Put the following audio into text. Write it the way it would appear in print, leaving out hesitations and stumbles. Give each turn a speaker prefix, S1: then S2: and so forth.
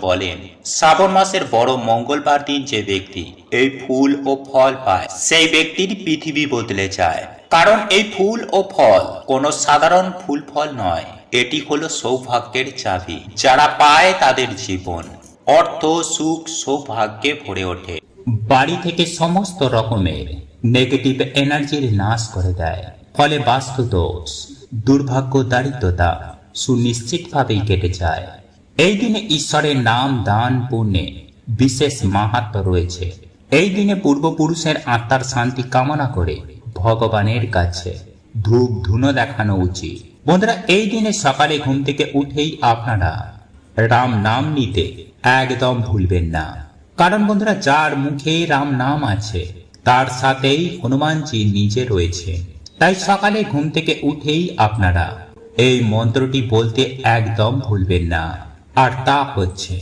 S1: বলেন, শ্রাবণ মাসের বড় মঙ্গলবার দিন যে ব্যক্তি এই ফুল ও ফল পায় সেই ব্যক্তির পৃথিবী বদলে যায়। কারণ এই ফুল ও ফল কোনো সাধারণ ফুল ফল নয়, এটি হলো সৌভাগ্যের চাবি। যারা পায় তাদের জীবন অর্থ, সুখ, সৌভাগ্যে ভরে ওঠে। বাড়ি থেকে সমস্ত রকমের নেগেটিভ এনার্জির নাশ করে দেয়। ফলে বাস্তু দোষ, দুর্ভাগ্য, দারিদ্রতা সুনিশ্চিতভাবেই কেটে যায়। এই দিনে ঈশ্বরের নাম দান পুণ্যে বিশেষ মাহাত্ম্য রয়েছে। এই দিনে পূর্বপুরুষের আত্মার শান্তি কামনা করে ভগবানের কাছে ধূপ ধুনো দেখানো উচিত। বন্ধুরা, এই দিনে সকালে ঘুম থেকে উঠেই আপনারা রাম নাম নিতে একদম ভুলবেন না। কারণ বন্ধুরা, যার মুখে রাম নাম আছে তার সাথেই হনুমানজি নিজে রয়েছে। তাই সকালে ঘুম থেকে উঠেই আপনারা এই মন্ত্রটি বলতে একদম ভুলবেন না। আর তা হচ্ছে,